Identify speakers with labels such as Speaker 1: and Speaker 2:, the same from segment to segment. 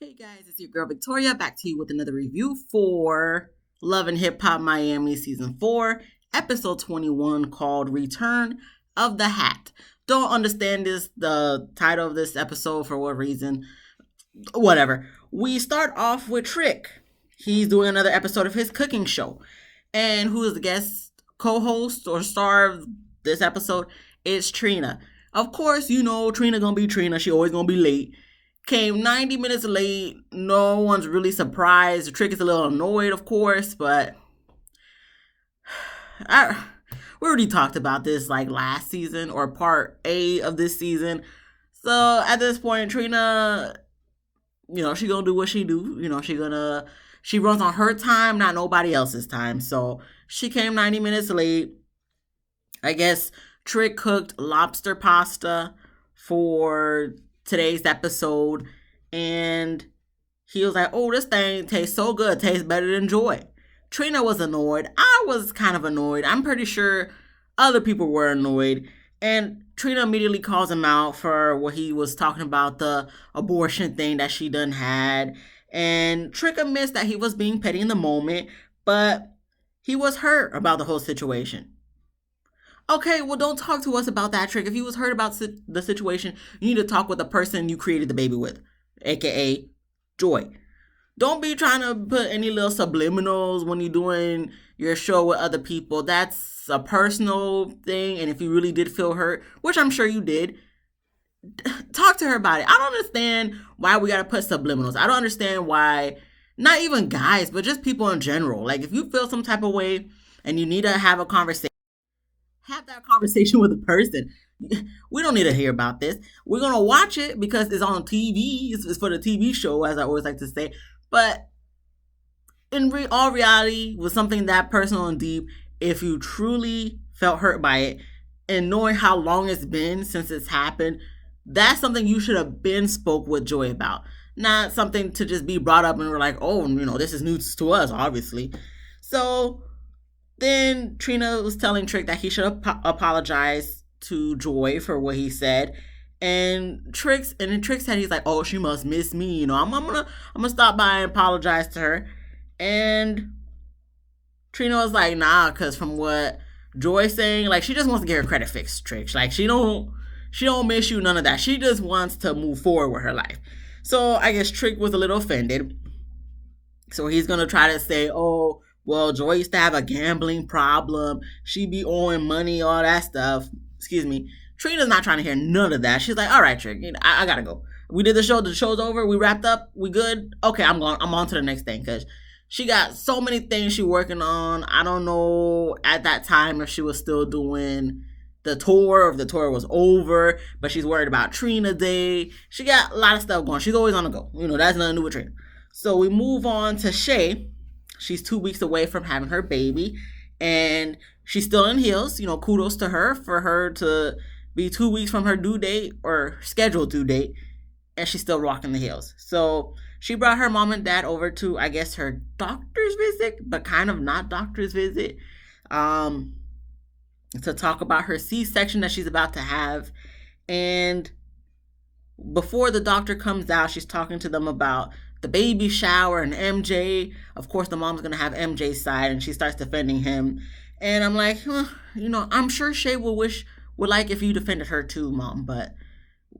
Speaker 1: Hey guys, it's your girl Victoria back to you with another review for Love and Hip Hop Miami Season 4, Episode 21 called Return of the Hat. Don't understand the title of this episode for what reason. Whatever. We start off with Trick. He's doing another episode of his cooking show. And who is the guest co-host or star of this episode? It's Trina. Of course, you know Trina gonna be Trina. She always gonna be late. Came 90 minutes late. No one's really surprised. The Trick is a little annoyed, of course, but we already talked about this like last season or part A of this season. So at this point, Trina, she gonna do what she do. She runs on her time, not nobody else's time. So she came 90 minutes late. I guess Trick cooked lobster pasta for today's episode, and he was like, oh, this thing tastes so good, tastes better than Joy. Trina was annoyed. I was kind of annoyed. I'm pretty sure other people were annoyed. And Trina immediately calls him out for what he was talking about, the abortion thing that she done had. And Trick admits that he was being petty in the moment, but he was hurt about the whole situation. Okay, well, don't talk to us about that, Trick. If you was hurt about the situation, you need to talk with the person you created the baby with, aka Joy. Don't be trying to put any little subliminals when you're doing your show with other people. That's a personal thing, and if you really did feel hurt, which I'm sure you did, talk to her about it. I don't understand why we gotta put subliminals. I don't understand why, not even guys, but just people in general. Like, if you feel some type of way and you need to have a conversation, have that conversation with a person. We don't need to hear about this. We're gonna watch it because it's on TV. It's for the TV show, as I always like to say. But in all reality, with something that personal and deep, if you truly felt hurt by it, and knowing how long it's been since it's happened, that's something you should have been spoke with Joy about. Not something to just be brought up and we're like, oh, this is news to us, obviously. So then Trina was telling Trick that he should apologize to Joy for what he said. And Trick said he's like, oh, she must miss me. I'm gonna stop by and apologize to her. And Trina was like, nah, because from what Joy's saying, like, she just wants to get her credit fixed, Trick. Like, she don't miss you, none of that. She just wants to move forward with her life. So I guess Trick was a little offended. So he's gonna try to say, oh, well, Joy used to have a gambling problem. She be owing money, all that stuff. Excuse me. Trina's not trying to hear none of that. She's like, all right, Trick, I gotta go. We did the show. The show's over. We wrapped up. We good? Okay, I'm on to the next thing because she got so many things she working on. I don't know at that time if she was still doing the tour or if the tour was over, but she's worried about Trina Day. She got a lot of stuff going. She's always on the go. That's nothing to do with Trina. So we move on to Shea. She's 2 weeks away from having her baby, and she's still in heels. Kudos to her for her to be 2 weeks from her due date or scheduled due date, and she's still rocking the heels. So she brought her mom and dad over to, I guess, her doctor's visit, but kind of not doctor's visit, to talk about her C-section that she's about to have. And before the doctor comes out, she's talking to them about the baby shower and MJ. Of course, the mom's gonna have MJ's side, and she starts defending him. And I'm like, I'm sure Shea would like if you defended her too, Mom. But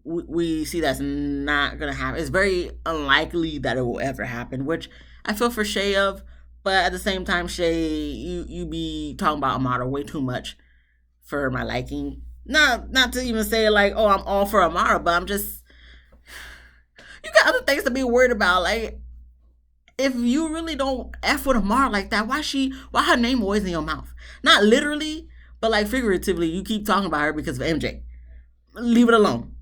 Speaker 1: we see that's not gonna happen. It's very unlikely that it will ever happen, which I feel for Shea of. But at the same time, Shea, you be talking about Amara way too much for my liking. Not to even say like, oh, I'm all for Amara, but I'm just, you got other things to be worried about. Like, if you really don't F with Amara like that, why her name always in your mouth? Not literally, but like figuratively, you keep talking about her because of MJ. Leave it alone.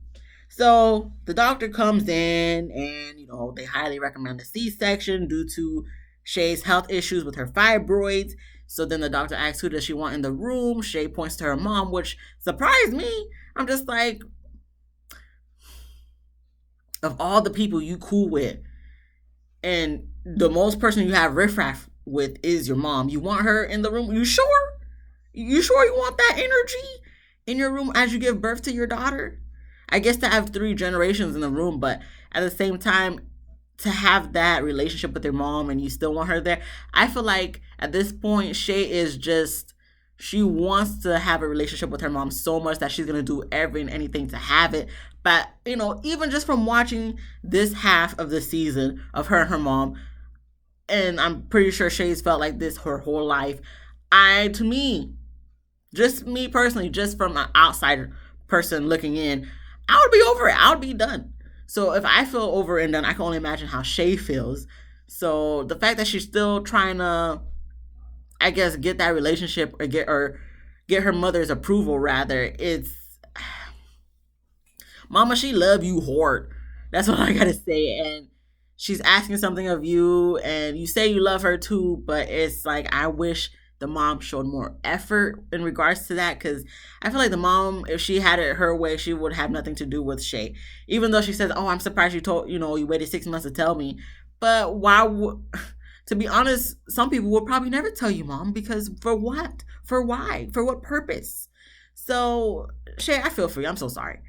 Speaker 1: So the doctor comes in and, they highly recommend a C-section due to Shea's health issues with her fibroids. So then the doctor asks who does she want in the room. Shea points to her mom, which surprised me. I'm just like, of all the people you cool with, and the most person you have riffraff with is your mom, you want her in the room? You sure? You sure you want that energy in your room as you give birth to your daughter? I guess to have 3 generations in the room, but at the same time, to have that relationship with your mom and you still want her there. I feel like at this point, Shea is just, she wants to have a relationship with her mom so much that she's gonna do every and anything to have it. But even just from watching this half of the season of her and her mom, and I'm pretty sure Shay's felt like this her whole life. To me, just me personally, just from an outsider person looking in, I would be over it. I would be done. So if I feel over and done, I can only imagine how Shay feels. So the fact that she's still trying to, I guess, get that relationship or get her mother's approval rather, it's Mama, she love you hard. That's what I gotta say. And she's asking something of you, and you say you love her too, but it's like I wish the mom showed more effort in regards to that, because I feel like the mom, if she had it her way, she would have nothing to do with Shay. Even though she says, "Oh, I'm surprised you waited 6 months to tell me," but why would? To be honest, some people will probably never tell you, mom, because for what? For why? For what purpose? So, Shay, I feel for you. I'm so sorry.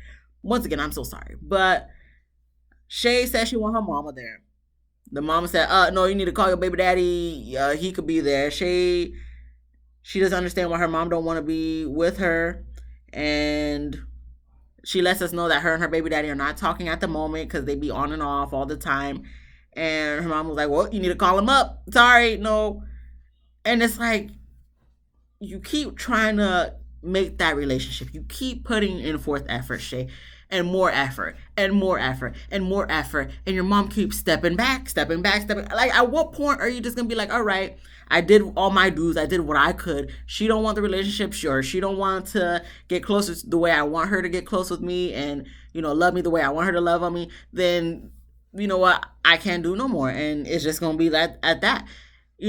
Speaker 1: Once again, I'm so sorry. But Shay said she want her mama there. The mama said, no, you need to call your baby daddy. He could be there. She doesn't understand why her mom don't want to be with her. And she lets us know that her and her baby daddy are not talking at the moment because they be on and off all the time. And her mom was like, well, you need to call him up. Sorry, no. And it's like, you keep trying to make that relationship. You keep putting in forth effort, Shay, and more effort, and more effort, and more effort. And your mom keeps stepping back, stepping back, stepping. Like, at what point are you just gonna be like, all right, I did all my dues, I did what I could. She don't want the relationship, sure. She don't want to get close the way I want her to get close with me, and love me the way I want her to love on me. Then you know what? I can't do no more, and it's just gonna be that at that.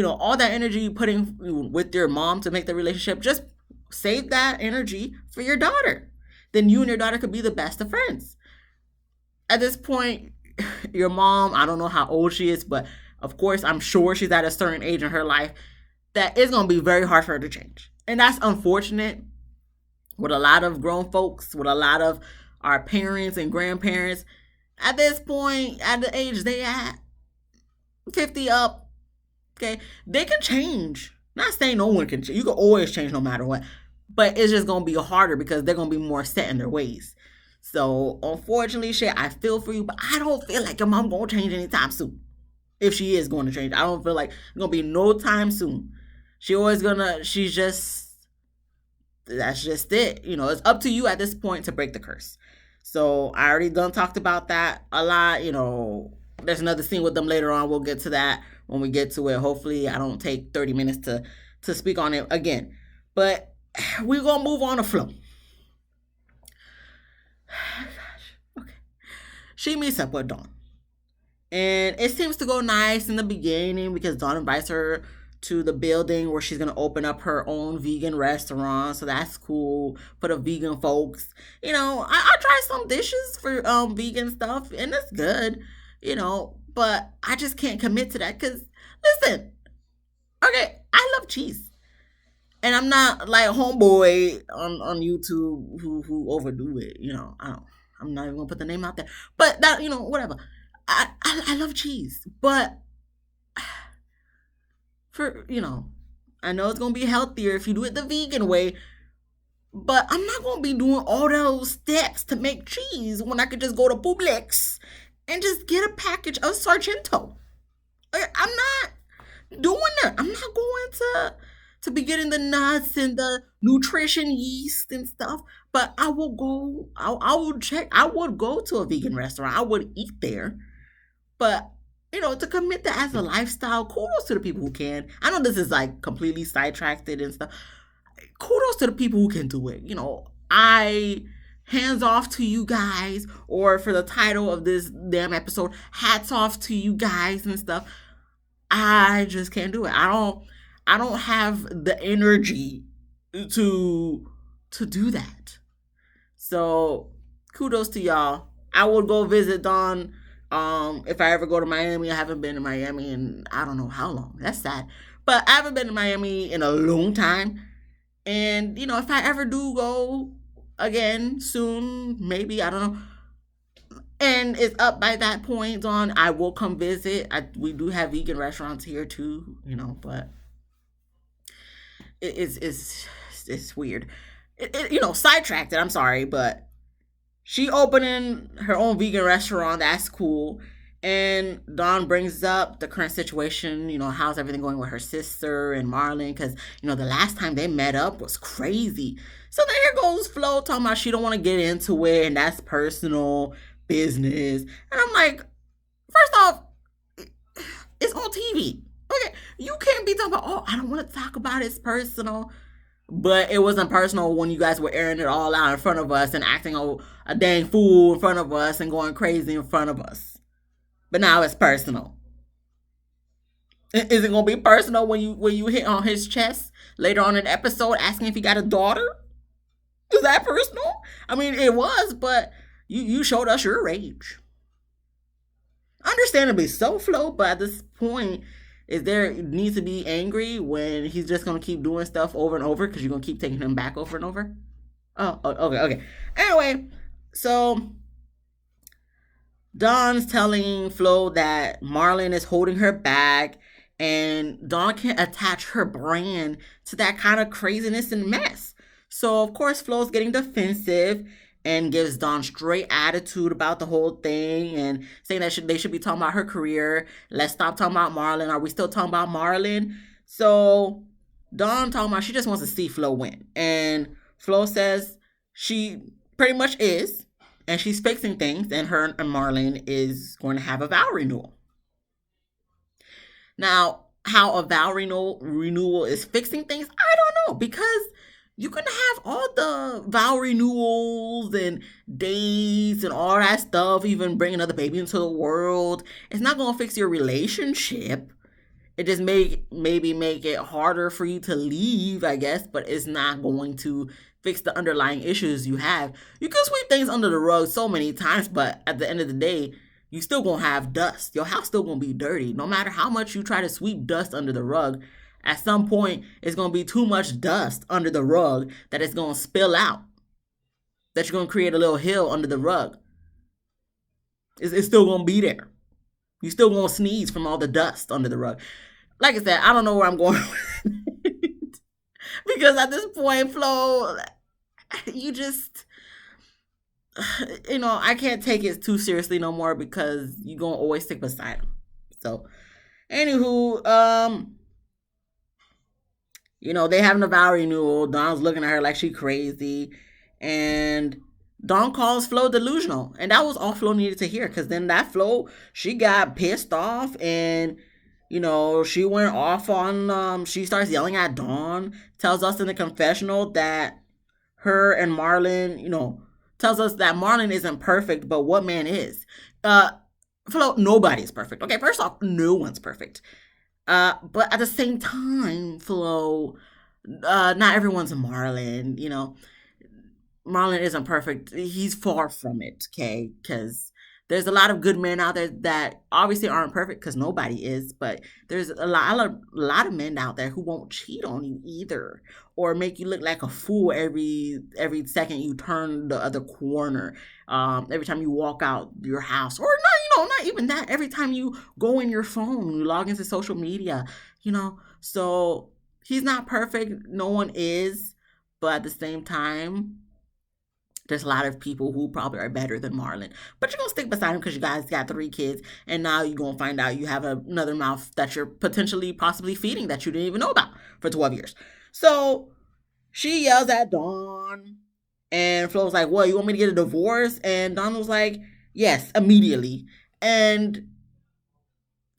Speaker 1: All that energy you put in with your mom to make the relationship, just save that energy for your daughter. Then you and your daughter could be the best of friends. At this point, your mom, I don't know how old she is, but of course, I'm sure she's at a certain age in her life that it's going to be very hard for her to change. And that's unfortunate with a lot of grown folks, with a lot of our parents and grandparents. At this point, at the age they at, 50 up, okay, they can change. Not saying no one can change. You can always change no matter what. But it's just going to be harder because they're going to be more set in their ways. So, unfortunately, Shay, I feel for you, but I don't feel like your mom going to change anytime soon. If she is going to change, I don't feel like it's going to be no time soon. That's just it. It's up to you at this point to break the curse. So, I already done talked about that a lot. There's another scene with them later on. We'll get to that when we get to it. Hopefully, I don't take 30 minutes to speak on it again. But we're going to move on to Flo. Gosh. Okay. She meets up with Dawn. And it seems to go nice in the beginning because Dawn invites her to the building where she's going to open up her own vegan restaurant. So that's cool for the vegan folks. I tried some dishes for vegan stuff and it's good, but I just can't commit to that because, listen, okay, I love cheese. And I'm not like homeboy on YouTube who overdo it. I'm not even gonna put the name out there. But that, whatever. I love cheese. But I know it's gonna be healthier if you do it the vegan way. But I'm not gonna be doing all those steps to make cheese when I could just go to Publix and just get a package of Sargento. I'm not doing that. I'm not going to be getting the nuts and the nutrition yeast and stuff. But I will go, I will check, I would go to a vegan restaurant. I would eat there. But, to commit that as a lifestyle, kudos to the people who can. I know this is like completely sidetracked and stuff. Kudos to the people who can do it. Hands off to you guys, or for the title of this damn episode, hats off to you guys and stuff. I just can't do it. I don't have the energy to do that. So kudos to y'all. I would go visit Dawn if I ever go to Miami. I haven't been to Miami in I don't know how long. That's sad. But I haven't been to Miami in a long time. And, if I ever do go again soon, maybe, I don't know. and it's up by that point on. I will come visit. We do have vegan restaurants here too, but it's weird. Sidetracked it. I'm sorry, but she opening her own vegan restaurant. That's cool. And Dawn brings up the current situation. How's everything going with her sister and Marlon? Because the last time they met up was crazy. So then here goes Flo talking about she don't want to get into it, and that's personal business. And I'm like, first off, it's on TV. Okay, you can't be talking about, oh, I don't want to talk about it. It's personal. But it wasn't personal when you guys were airing it all out in front of us and acting a dang fool in front of us and going crazy in front of us. But now it's personal. Is it gonna be personal when you hit on his chest later on in the episode asking if he got a daughter? Is that personal? I mean, it was, but you showed us your rage. Understandably so, Flo, but at this point, is there needs to be angry when he's just gonna keep doing stuff over and over because you're gonna keep taking him back over and over? Oh, okay. Anyway, so Dawn's telling Flo that Marlon is holding her back, and Dawn can't attach her brand to that kind of craziness and mess. So of course Flo's getting defensive and gives Dawn straight attitude about the whole thing and saying that they should be talking about her career. Let's stop talking about Marlon. Are we still talking about Marlon? So Dawn talking about she just wants to see Flo win. And Flo says she pretty much is. And she's fixing things. And her and Marlon is going to have a vow renewal. Now, how a vow renewal is fixing things, I don't know. Because you can have all the vow renewals and dates and all that stuff, even bring another baby into the world. It's not going to fix your relationship. It just maybe make it harder for you to leave, I guess, but it's not going to fix the underlying issues you have. You can sweep things under the rug so many times, but at the end of the day, you still going to have dust. Your house still going to be dirty. No matter how much you try to sweep dust under the rug, at some point, it's going to be too much dust under the rug that it's going to spill out. That you're going to create a little hill under the rug. It's still going to be there. You're still going to sneeze from all the dust under the rug. Like I said, I don't know where I'm going with it. Because at this point, Flo, you just, I can't take it too seriously no more because you're going to always stick beside him. So, anywho, they having a vow renewal. Dawn's looking at her like she crazy. And Dawn calls Flo delusional. And that was all Flo needed to hear. Because then that Flo, she got pissed off. And, she went off on, she starts yelling at Dawn. Tells us in the confessional that her and Marlon, tells us that Marlon isn't perfect. But what man is? Flo, nobody's perfect. Okay, first off, no one's perfect. But at the same time, Flo, not everyone's a Marlon, Marlon isn't perfect. He's far from it, okay? Because there's a lot of good men out there that obviously aren't perfect because nobody is, but there's a lot of men out there who won't cheat on you either or make you look like a fool every second you turn the other corner, every time you walk out your house, or not even that, every time you go in your phone, you log into social media, so he's not perfect. No one is, but at the same time, there's a lot of people who probably are better than Marlon. But you're going to stick beside him because you guys got 3 kids. And now you're going to find out you have another mouth that you're possibly feeding that you didn't even know about for 12 years. So she yells at Dawn. And Flo's like, what, you want me to get a divorce? And Dawn was like, yes, immediately. And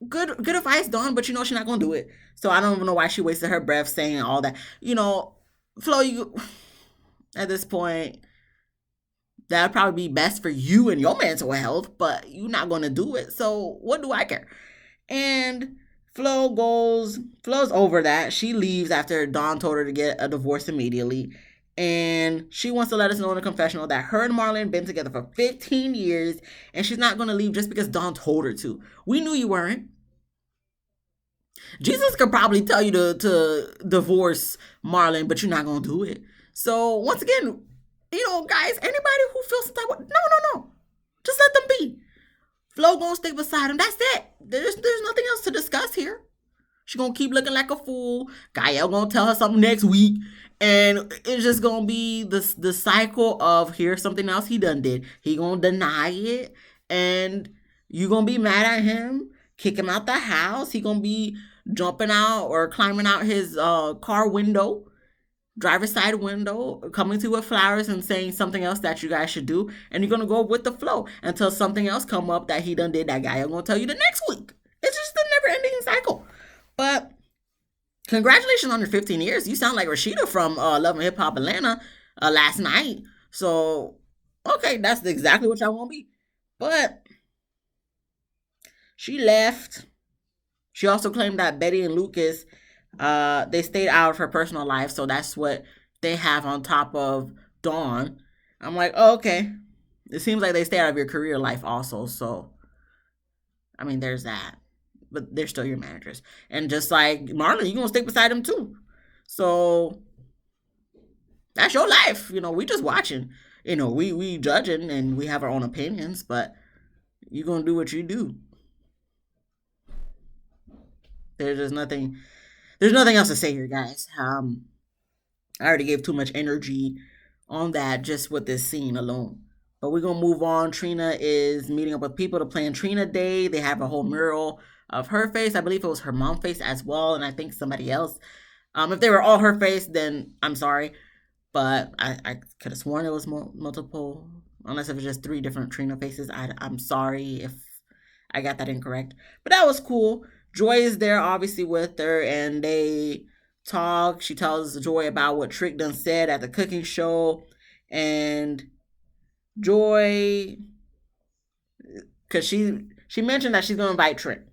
Speaker 1: good advice, Dawn, but she's not going to do it. So I don't even know why she wasted her breath saying all that. Flo, you at this point, that would probably be best for you and your mental health, but you're not going to do it. So what do I care? And Flo's over that. She leaves after Dawn told her to get a divorce immediately. And she wants to let us know in the confessional that her and Marlon been together for 15 years. And she's not going to leave just because Dawn told her to. We knew you weren't. Jesus could probably tell you to divorce Marlon, but you're not going to do it. So once again, guys, anybody who feels some type of, no. Just let them be. Flo gonna stick beside him. That's it. There's nothing else to discuss here. She gonna keep looking like a fool. Gael gonna tell her something next week, and it's just gonna be the cycle of here's something else he done did. He gonna deny it, and you gonna be mad at him, kick him out the house. He gonna be jumping out or climbing out his car window, driver's side window, coming to with flowers and saying something else that you guys should do, and you're gonna go with the flow until something else come up that he done did. That guy I'm gonna tell you the next week. It's just a never-ending cycle. But congratulations on your 15 years. You sound like Rashida from Love and Hip Hop Atlanta last night. So okay, that's exactly what y'all want to be. But she left. She also claimed that Betty and Lucas, they stayed out of her personal life, so that's what they have on top of Dawn. I'm like, oh, okay. It seems like they stay out of your career life also, so I mean, there's that. But they're still your managers. And just like Marlon, you're gonna stick beside them too. So that's your life. We just watching. We judging and we have our own opinions, but you're gonna do what you do. There's just nothing there's nothing else to say here, guys. I already gave too much energy on that just with this scene alone. But we're gonna move on. Trina is meeting up with people to plan Trina Day. They have a whole mural of her face. I believe it was her mom face as well, and I think somebody else. If they were all her face, then I'm sorry, but I could have sworn it was multiple. Unless it was just three different Trina faces. I'm sorry if I got that incorrect. But that was cool. Joy is there, obviously, with her, and they talk. She tells Joy about what Trick done said at the cooking show, and Joy, because she mentioned that she's gonna invite Trick.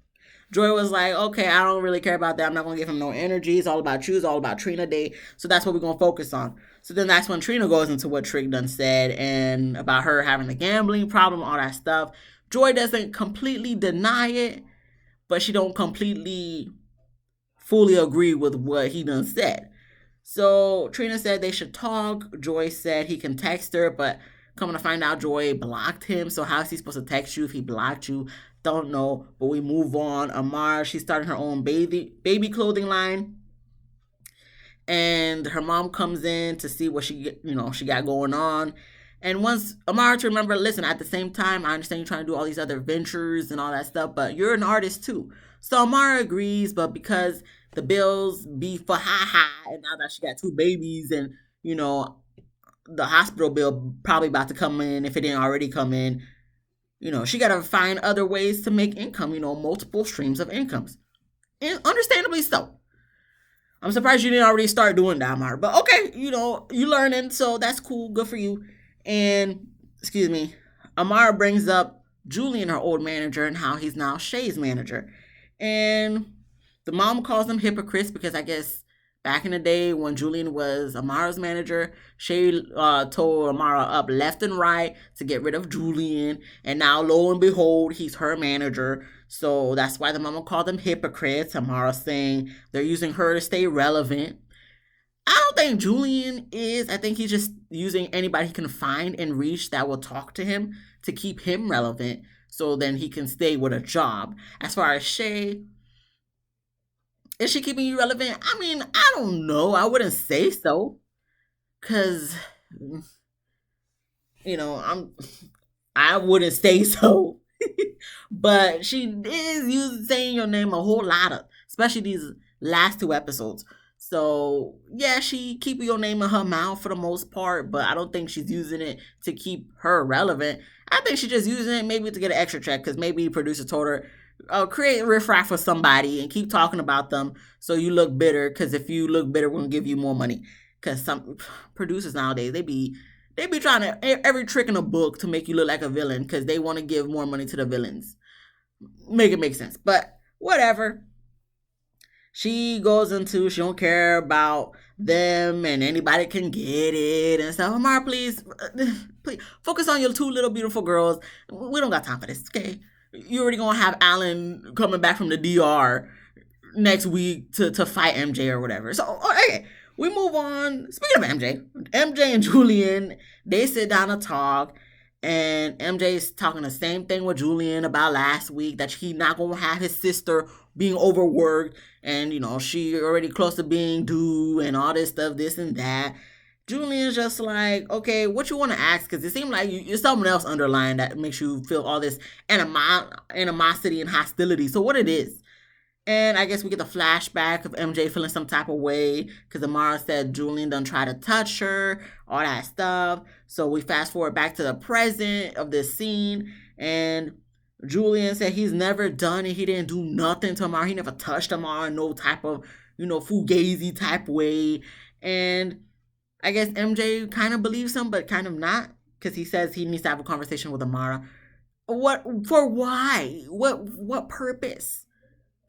Speaker 1: Joy was like, okay, I don't really care about that. I'm not gonna give him no energy. It's all about you. It's all about Trina Day. So that's what we're gonna focus on. So then that's when Trina goes into what Trick done said and about her having a gambling problem, all that stuff. Joy doesn't completely deny it, but she don't completely fully agree with what he done said. So Trina said they should talk. Joy said he can text her, but coming to find out, Joy blocked him. So how is he supposed to text you if he blocked you? Don't know. But we move on. Amara, she started her own baby clothing line, and her mom comes in to see what she got going on. And once Amara to remember, listen, at the same time, I understand you're trying to do all these other ventures and all that stuff, but you're an artist too. So Amara agrees, but because the bills be for ha, and now that she got two babies, and the hospital bill probably about to come in if it didn't already come in. She got to find other ways to make income, multiple streams of incomes. And understandably so. I'm surprised you didn't already start doing that, Amara. But okay, you learning, so that's cool. Good for you. And, excuse me, Amara brings up Julian, her old manager, and how he's now Shea's manager. And the mom calls them hypocrites because I guess back in the day when Julian was Amara's manager, Shea told Amara up left and right to get rid of Julian. And now, lo and behold, he's her manager. So that's why the mama called them hypocrites. Amara saying they're using her to stay relevant. I don't think Julian is. I think he's just using anybody he can find and reach that will talk to him to keep him relevant so then he can stay with a job. As far as Shea, is she keeping you relevant? I mean, I don't know. I wouldn't say so. Cause I wouldn't say so. But she is saying your name a whole lot especially these last two episodes. So yeah, she keep your name in her mouth for the most part, but I don't think she's using it to keep her relevant. I think she's just using it maybe to get an extra check because maybe producer told her, create a riffraff for somebody and keep talking about them so you look bitter. Because if you look bitter, we're gonna give you more money. Because some producers nowadays they be trying to every trick in a book to make you look like a villain because they want to give more money to the villains. Make it make sense, but whatever. She goes into she don't care about them and anybody can get it and stuff. Amara, please focus on your two little beautiful girls. We don't got time for this, okay? You already gonna have Alan coming back from the DR next week to fight MJ or whatever. So okay, we move on. Speaking of MJ and Julian, they sit down and talk. And MJ's talking the same thing with Julian about last week, that he not gonna have his sister being overworked, and she already close to being due and all this stuff, this and that. Julian's just like, okay, what you want to ask? Because it seemed like you're something else underlying that makes you feel all this animosity and hostility. So what it is? And I guess we get the flashback of MJ feeling some type of way because Amara said Julian done try to touch her, all that stuff. So we fast forward back to the present of this scene, and Julian said he's never done it. He didn't do nothing to Amara. He never touched Amara in no type of, fugazi type way. And I guess MJ kind of believes him, but kind of not, because he says he needs to have a conversation with Amara. What for? Why? What purpose?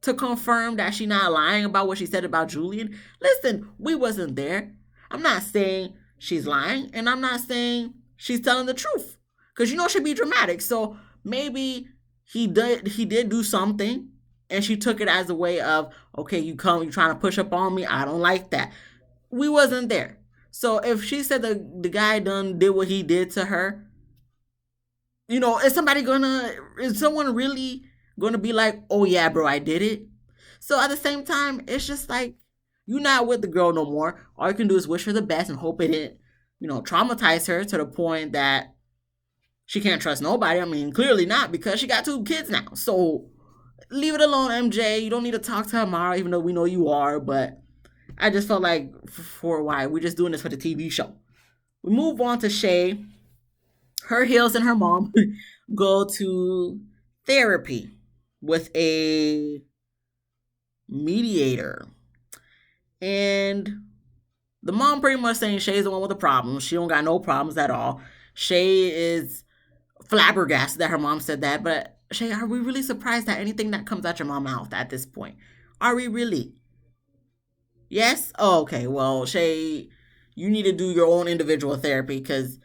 Speaker 1: To confirm that she not lying about what she said about Julian? Listen, we wasn't there. I'm not saying she's lying, and I'm not saying she's telling the truth, because she'd be dramatic. So maybe he did do something, and she took it as a way of, okay, you trying to push up on me. I don't like that. We wasn't there. So if she said the guy done did what he did to her, is someone really gonna be like, oh yeah, bro, I did it? So at the same time, it's just like, you're not with the girl no more. All you can do is wish her the best and hope it didn't, traumatize her to the point that she can't trust nobody. I mean, clearly not, because she got 2 kids now. So leave it alone, MJ. You don't need to talk to Amara, even though we know you are. But I just felt like, for why? We're just doing this for the TV show. We move on to Shea. Her heels and her mom go to therapy with a mediator. And the mom pretty much saying Shay's the one with the problems. She don't got no problems at all. Shay is flabbergasted that her mom said that. But Shay, are we really surprised at anything that comes out your mom's mouth at this point? Are we really? Yes? Oh, okay. Well, Shay, you need to do your own individual therapy, because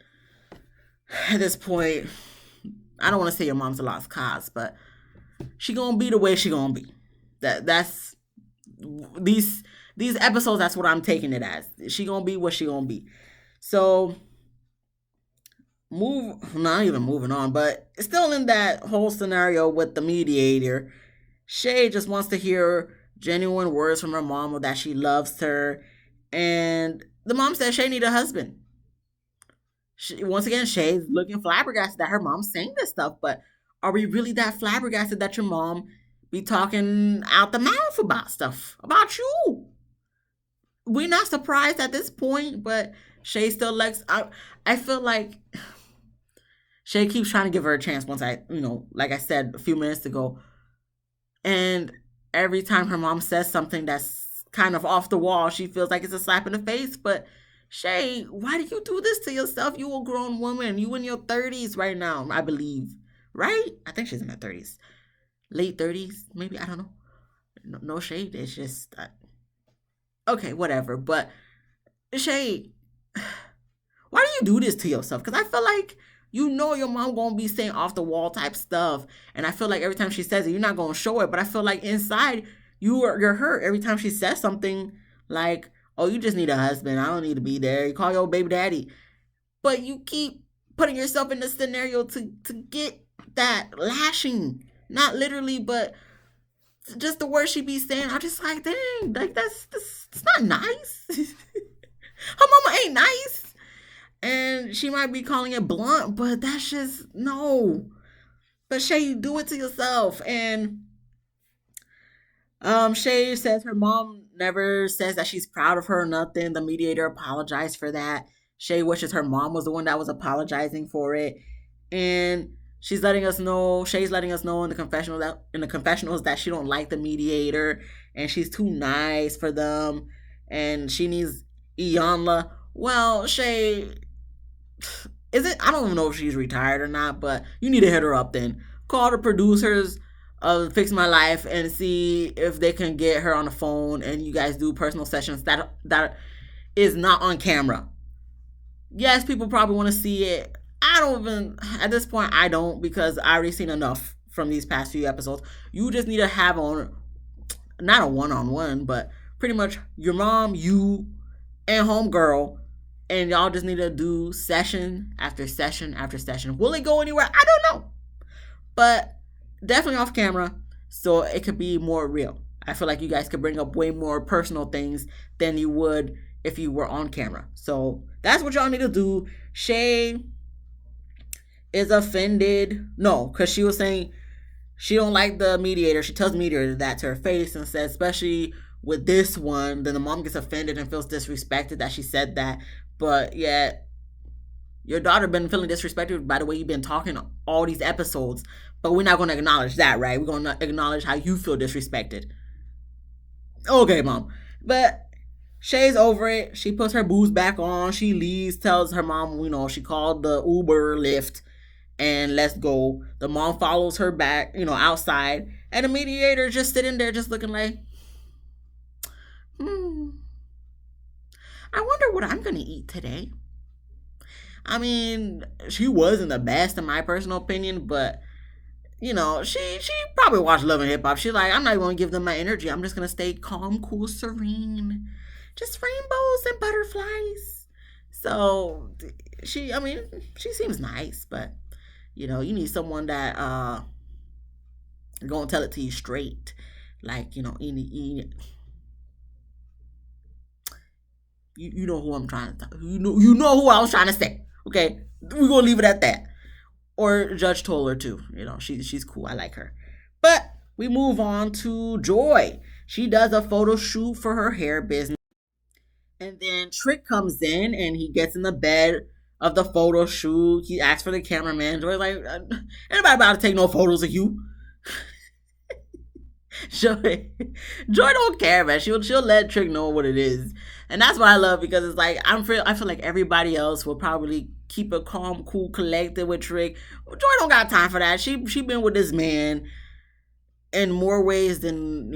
Speaker 1: at this point, I don't want to say your mom's a lost cause, but she gonna be the way she gonna be. That's these episodes. That's what I'm taking it as. She gonna be what she gonna be. So not even moving on, but still in that whole scenario with the mediator. Shay just wants to hear genuine words from her mom, or that she loves her, and the mom says Shay need a husband. Once again, Shay's looking flabbergasted that her mom's saying this stuff, but are we really that flabbergasted that your mom be talking out the mouth about stuff about you? We're not surprised at this point, but Shay still likes. I feel like Shay keeps trying to give her a chance. Once like I said a few minutes ago, and every time her mom says something that's kind of off the wall, she feels like it's a slap in the face. But Shay, why do you do this to yourself? You a grown woman. You in your 30s right now, I believe. Right? I think she's in her 30s. Late 30s, maybe. I don't know. No shade. It's just... okay, whatever. But, Shay, why do you do this to yourself? Because I feel like your mom going to be saying off-the-wall type stuff. And I feel like every time she says it, you're not going to show it. But I feel like inside, you're hurt every time she says something like, oh, you just need a husband. I don't need to be there. You call your baby daddy. But you keep putting yourself in the scenario to get that lashing. Not literally, but just the words she be saying. I'm just like, dang, like that's not nice. Her mama ain't nice. And she might be calling it blunt, but that's just, no. But Shay, you do it to yourself. And Shay says her mom never says that she's proud of her or nothing. The mediator apologized for that. Shay wishes her mom was the one that was apologizing for it. And Shay's letting us know in the confessionals that she don't like the mediator and she's too nice for them and she needs Iyanla. Well, Shay, I don't even know if she's retired or not, but you need to hit her up then. Call the producers of Fix My Life and see if they can get her on the phone and you guys do personal sessions that is not on camera. Yes, people probably want to see it. At this point, I don't, because I already seen enough from these past few episodes. You just need to have not a one-on-one, but pretty much your mom, you, and homegirl, and y'all just need to do session after session after session. Will it go anywhere? I don't know. But definitely off camera, so it could be more real. I feel like you guys could bring up way more personal things than you would if you were on camera. So that's what y'all need to do. Shea is offended. No, because she was saying she don't like the mediator. She tells the mediator that to her face and says, especially with this one, then the mom gets offended and feels disrespected that she said that. But yet, your daughter been feeling disrespected by the way you've been talking all these episodes. But we're not going to acknowledge that, right? We're going to acknowledge how you feel disrespected. Okay, mom. But Shay's over it. She puts her booze back on. She leaves, tells her mom, she called the Uber Lyft and let's go. The mom follows her back, outside. And the mediator just sitting there just looking like, I wonder what I'm going to eat today. I mean, she wasn't the best in my personal opinion, but she probably watched Love and Hip Hop. She's like, I'm not going to give them my energy. I'm just going to stay calm, cool, serene. Just rainbows and butterflies. So she seems nice, but you need someone that going to tell it to you straight. Like, you know who I'm trying to you know who I was trying to say. Okay? We're going to leave it at that. Or Judge Toller too. She's cool. I like her. But we move on to Joy. She does a photo shoot for her hair business. And then Trick comes in and he gets in the bed of the photo shoot. He asks for the cameraman. Joy's like, anybody about to take no photos of you? Joy don't care, man. She'll let Trick know what it is. And that's what I love, because it's like I feel like everybody else will probably keep it calm, cool, collected with Trick. Joy don't got time for that. She been with this man in more ways than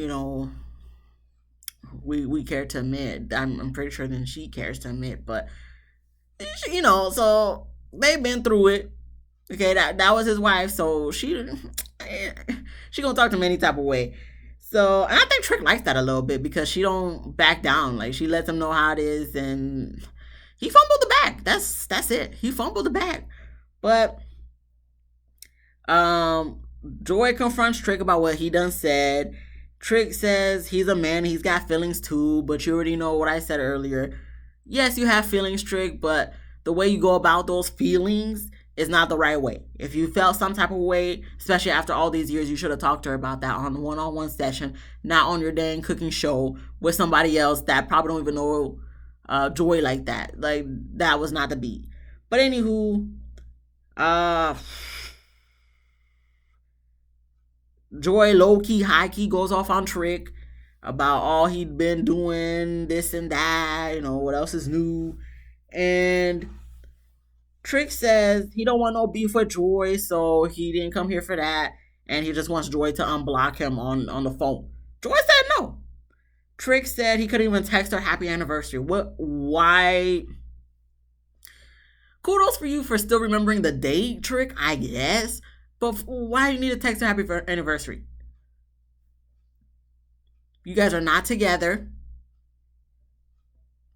Speaker 1: we care to admit. I'm pretty sure than she cares to admit, but so they've been through it. Okay, that was his wife, so she gonna talk to him any type of way. So, and I think Trick likes that a little bit, because she don't back down. Like, she lets him know how it is, and he fumbled the bag. That's it. He fumbled the bag. But Joy confronts Trick about what he done said. Trick says he's a man, he's got feelings too, but you already know what I said earlier. Yes, you have feelings, Trick, but the way you go about those feelings is not the right way. If you felt some type of way, especially after all these years, you should have talked to her about that on the one-on-one session, not on your dang cooking show with somebody else that probably don't even know Joy like that. Like, that was not the beat. But anywho, Joy low-key, high-key goes off on Trick about all he'd been doing, this and that, what else is new. And Trick says he don't want no beef with Joy, so he didn't come here for that, and he just wants Joy to unblock him on the phone. Joy said no. Trick said he couldn't even text her happy anniversary. What? Why? Kudos for you for still remembering the date, Trick, I guess. But why do you need to text her happy anniversary? You guys are not together.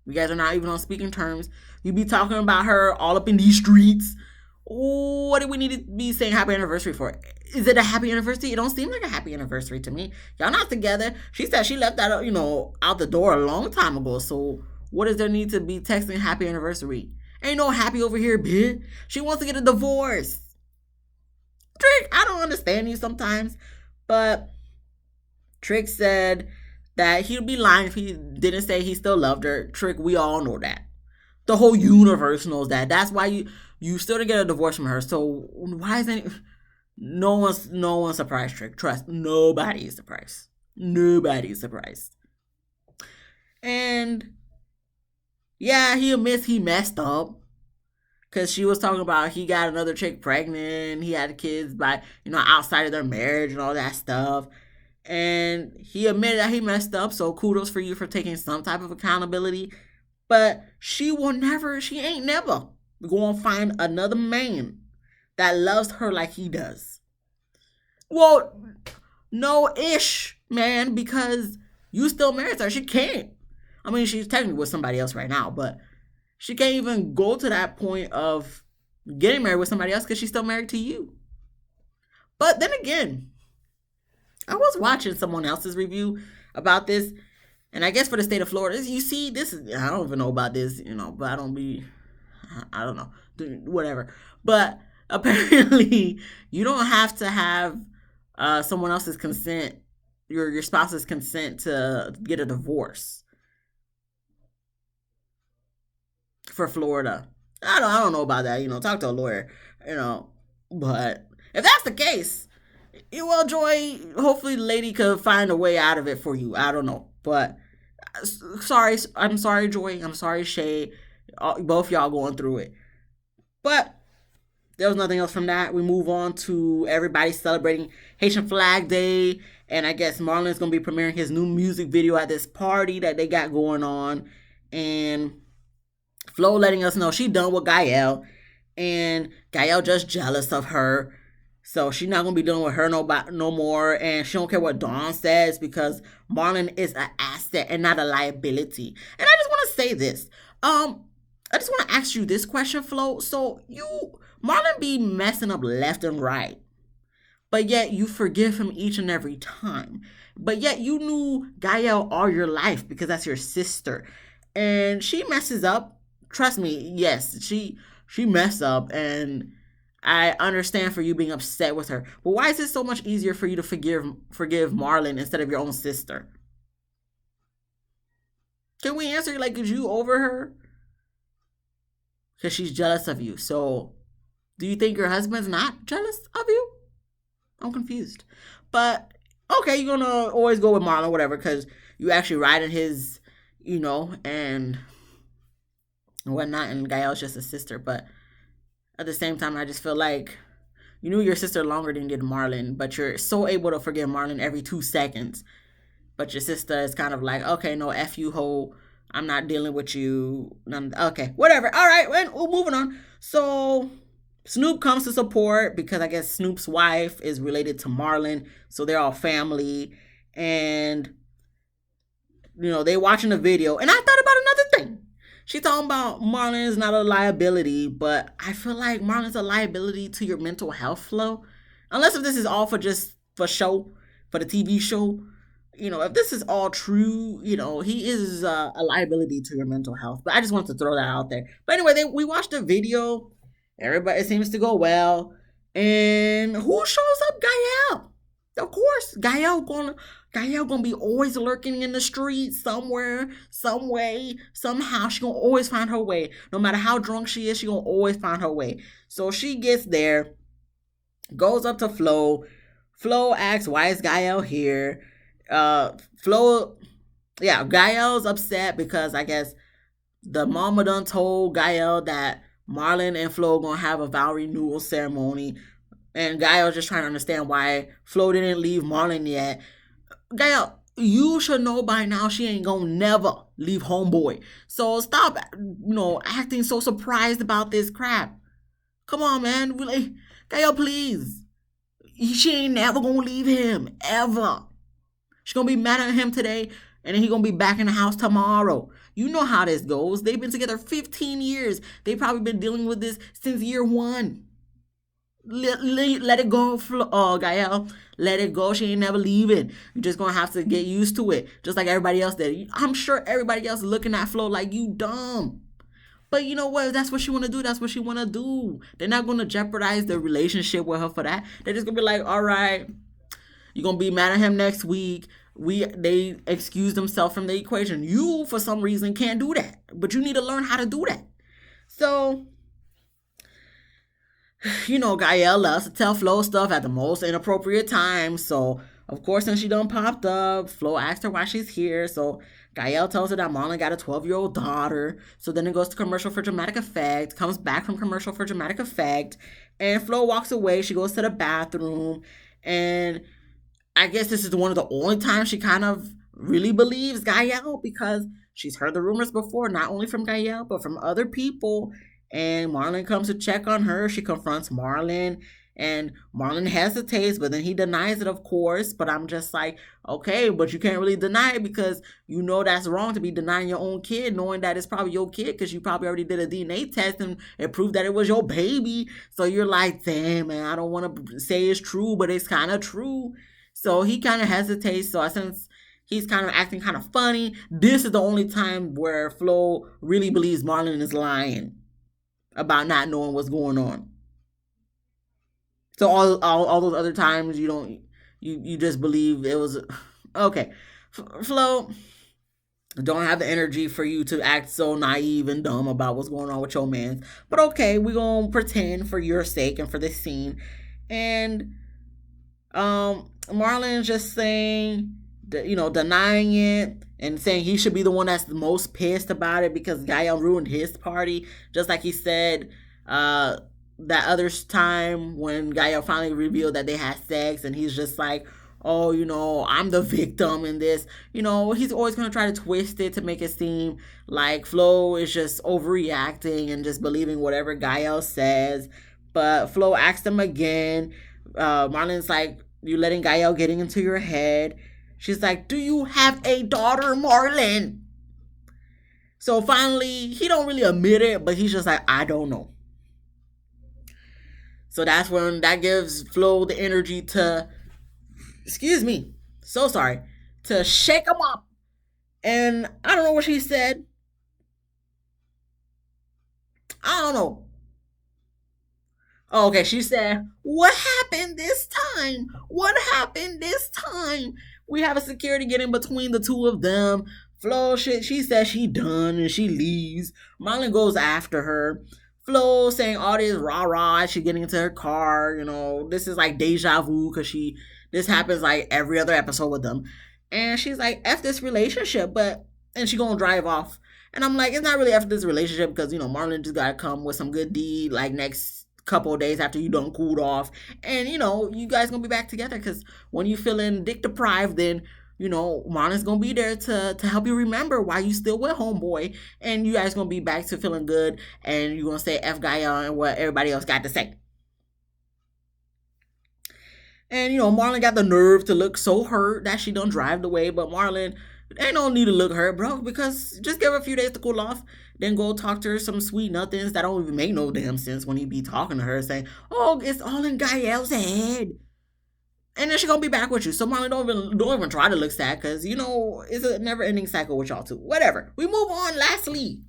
Speaker 1: You guys are not even on speaking terms. You be talking about her all up in these streets. What do we need to be saying happy anniversary for? Is it a happy anniversary? It don't seem like a happy anniversary to me. Y'all not together. She said she left that, out the door a long time ago. So what does there need to be texting happy anniversary? Ain't no happy over here, bitch. She wants to get a divorce. Trick, I don't understand you sometimes. But Trick said that he'd be lying if he didn't say he still loved her. Trick, we all know that. The whole universe knows that. That's why you still didn't get a divorce from her. So why isn't no one's surprised, Trick. Trust, nobody is surprised. Nobody is surprised. And yeah, he admits he messed up. Because she was talking about he got another chick pregnant. He had kids by, outside of their marriage and all that stuff. And he admitted that he messed up. So kudos for you for taking some type of accountability. But she ain't never going to find another man that loves her like he does. Well, no-ish, man, because you still married her. She can't. I mean, she's technically with somebody else right now, but She can't even go to that point of getting married with somebody else because she's still married to you. But then again, I was watching someone else's review about this, and I guess for the state of Florida, you see, this is, I don't even know about this, but I don't know, whatever. But apparently, you don't have to have someone else's consent, your spouse's consent to get a divorce for Florida. I don't know about that. Talk to a lawyer. But if that's the case, well, Joy, hopefully the lady could find a way out of it for you. I don't know, but sorry, I'm sorry, Joy. I'm sorry, Shea. Both y'all going through it, but there was nothing else from that. We move on to everybody celebrating Haitian Flag Day, and I guess Marlon's gonna be premiering his new music video at this party that they got going on, and Flo letting us know she done with Gael, and Gael just jealous of her. So she's not gonna be dealing with her no more, and she don't care what Dawn says because Marlon is an asset and not a liability. And I just want to say this. I just want to ask you this question, Flo. So Marlon be messing up left and right, but yet you forgive him each and every time. But yet you knew Gael all your life because that's your sister, and she messes up. Trust me, yes, she messed up, and I understand for you being upset with her. But why is it so much easier for you to forgive Marlon instead of your own sister? Can we answer like, is you over her? Because she's jealous of you. So, do you think your husband's not jealous of you? I'm confused. But, okay, you're going to always go with Marlon, whatever, because you actually ride in his, and whatnot, and Gael's just a sister. But at the same time, I just feel like you knew your sister longer than you did Marlon, but you're so able to forgive Marlon every 2 seconds. But your sister is kind of like, okay, no, F you, ho. I'm not dealing with you. Okay, whatever. All right, we're moving on. So Snoop comes to support because I guess Snoop's wife is related to Marlon. So they're all family. And, they watching the video. And I thought about another thing. She's talking about Marlon is not a liability, but I feel like Marlon's a liability to your mental health, Flo. Unless if this is all for show, for the TV show. If this is all true, he is a liability to your mental health. But I just wanted to throw that out there. But anyway, we watched the video. Everybody, it seems to go well. And who shows up? Gael. Of course, Gael gonna be always lurking in the streets somewhere, some way, somehow. She gonna always find her way. No matter how drunk she is, she gonna always find her way. So she gets there, goes up to Flo. Flo asks, why is Gael here? Gael's upset because I guess the mama done told Gael that Marlon and Flo gonna have a vow renewal ceremony, and Gael's just trying to understand why Flo didn't leave Marlon yet. Gael, you should know by now she ain't gonna never leave homeboy. So stop, acting so surprised about this crap. Come on, man. Gael, please. She ain't never gonna leave him, ever. She's going to be mad at him today, and then he's going to be back in the house tomorrow. You know how this goes. They've been together 15 years. They've probably been dealing with this since year 1. Let it go, Gael. Let it go. She ain't never leaving. You're just going to have to get used to it, just like everybody else did. I'm sure everybody else is looking at Flo like, you dumb. But you know what? If that's what she want to do, that's what she want to do. They're not going to jeopardize their relationship with her for that. They're just going to be like, all right, you're going to be mad at him next week. They excuse themselves from the equation. You, for some reason, can't do that. But you need to learn how to do that. So, Gael loves to tell Flo stuff at the most inappropriate times. So, of course, since she done popped up, Flo asked her why she's here. So, Gael tells her that Marlon got a 12-year-old daughter. So then it goes to commercial for dramatic effect, comes back from commercial for dramatic effect, and Flo walks away. She goes to the bathroom, and I guess this is one of the only times she kind of really believes Gael, because she's heard the rumors before, not only from Gael, but from other people. And Marlon comes to check on her. She confronts Marlon, And Marlon hesitates, but then he denies it, of course. But I'm just like, okay, but you can't really deny it because you know that's wrong to be denying your own kid, knowing that it's probably your kid because you probably already did a DNA test and it proved that it was your baby. So you're like, damn, man, I don't want to say it's true, but it's kind of true. So he kind of hesitates. So since he's kind of acting kind of funny, this is the only time where Flo really believes Marlon is lying about not knowing what's going on. So all those other times you don't you just believe it was okay. Flo don't have the energy for you to act so naive and dumb about what's going on with your man. But okay, we're gonna pretend for your sake and for this scene. And Marlon's just saying, denying it and saying he should be the one that's the most pissed about it because Gaia ruined his party, just like he said that other time when Gaia finally revealed that they had sex, and he's just like, oh, I'm the victim in this. He's always going to try to twist it to make it seem like Flo is just overreacting and just believing whatever Gaia says. But Flo asked him again. Marlon's like, you letting Gael getting into your head. She's like, do you have a daughter, Marlon? So finally, he don't really admit it, but he's just like, I don't know. So that's when that gives Flo the energy to, excuse me, so sorry, to shake him up. And I don't know what she said. I don't know. Oh, okay, she said, what happened this time? What happened this time? We have a security get in between the two of them. Flo, she says she done and she leaves. Marlon goes after her. Flo saying all this rah rah. She getting into her car. This is like deja vu because this happens like every other episode with them. And she's like, F this relationship, and she gonna drive off. And I'm like, it's not really F this relationship because, Marlon just gotta come with some good deed like next couple of days after you done cooled off. And, you guys gonna be back together because when you feeling dick deprived, then, Marlon's gonna be there to help you remember why you still with homeboy. And you guys gonna be back to feeling good and you're gonna say F Gaia and what everybody else got to say. And, Marlon got the nerve to look so hurt that she done drive away. But Marlon, ain't no need to look hurt, bro, because just give her a few days to cool off. Then go talk to her some sweet nothings that don't even make no damn sense when he be talking to her saying, oh, it's all in Gael's head. And then she gonna be back with you. So Marlon, don't even try to look sad because, it's a never ending cycle with y'all two. Whatever. We move on lastly.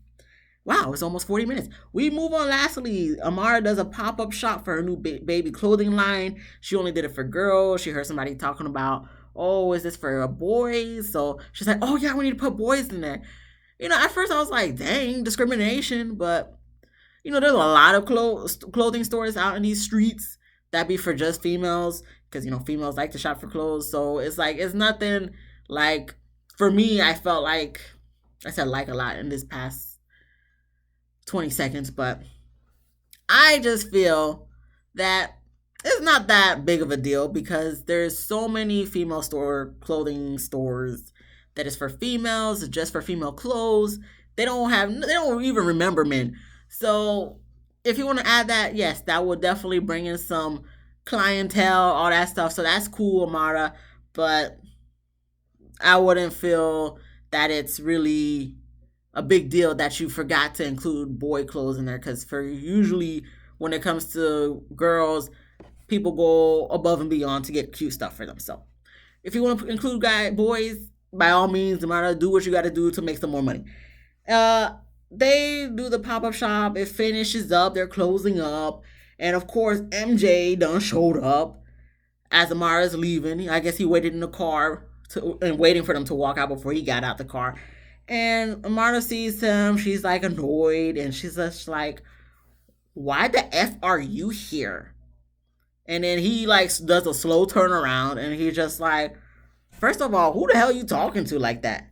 Speaker 1: Wow, it's almost 40 minutes. We move on lastly. Amara does a pop-up shop for her new baby clothing line. She only did it for girls. She heard somebody talking about, oh, is this for boys? So she's like, oh, yeah, we need to put boys in there. At first I was like, dang, discrimination. But, there's a lot of clothing stores out in these streets that be for just females because, females like to shop for clothes. So it's like, it's nothing like, for me, I felt like, I said like a lot in this past 20 seconds, but I just feel that it's not that big of a deal because there's so many female clothing stores that is for females, just for female clothes. They don't even remember men. So if you want to add that, yes, that would definitely bring in some clientele, all that stuff. So that's cool, Amara, but I wouldn't feel that it's really a big deal that you forgot to include boy clothes in there because for usually when it comes to girls, people go above and beyond to get cute stuff for them. So if you want to include boys, by all means, no matter, do what you got to do to make some more money. They do the pop-up shop. It finishes up. They're closing up. And of course, MJ done showed up as Amara's leaving. I guess he waited in the car and waiting for them to walk out before he got out the car. And Amara sees him. She's like annoyed. And she's just like, why the F are you here? And then he like does a slow turnaround. And he's just like, first of all, who the hell are you talking to like that?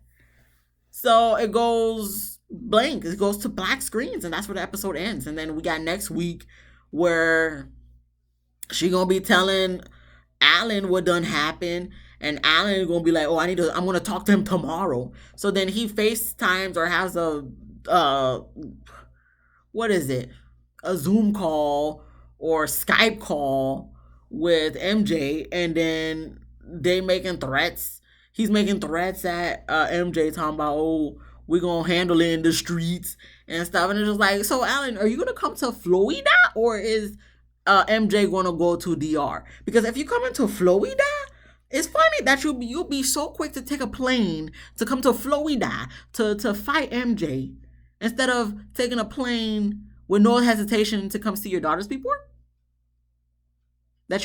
Speaker 1: So it goes blank. It goes to black screens. And that's where the episode ends. And then we got next week where she gonna be telling Alan what done happened. And Alan gonna be like, oh, I'm gonna talk to him tomorrow. So then he FaceTimes or has a what is it? A Zoom call or Skype call with MJ, and then they making threats. He's making threats at MJ, talking about, oh, we're gonna handle it in the streets and stuff. And it's just like, so Alan, are you gonna come to Florida, or is MJ gonna go to DR? Because if you come into Florida, it's funny that you'll be so quick to take a plane to come to Florida to fight MJ instead of taking a plane with no hesitation to come see your daughters before. That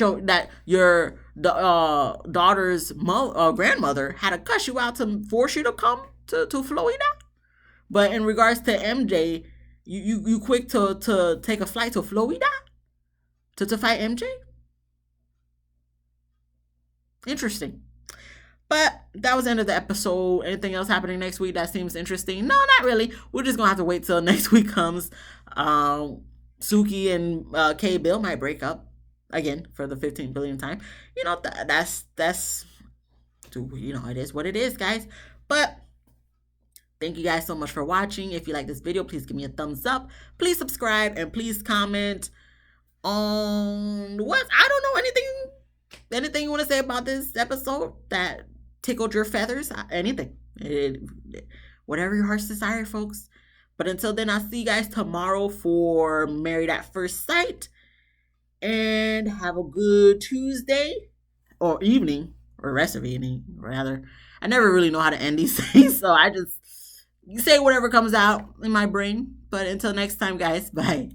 Speaker 1: your daughter's grandmother had to cuss you out to force you to come to Florida. But in regards to MJ, you quick to take a flight to Florida to fight MJ. Interesting. But that was the end of the episode. Anything else happening next week that seems interesting? No, not really. We're just gonna have to wait till next week comes. Suki and K Bill might break up again for the 15 billionth time. You know, that's you know, it is what it is, guys. But thank you guys so much for watching. If you like this video, please give me a thumbs up. Please subscribe and please comment on what, I don't know, anything you want to say about this episode that tickled your feathers. Anything, whatever your heart's desire, folks. But until then, I'll see you guys tomorrow for Married at First Sight. And have a good Tuesday or evening, or rest of evening, rather. I never really know how to end these things, so I just say whatever comes out in my brain. But until next time, guys, bye.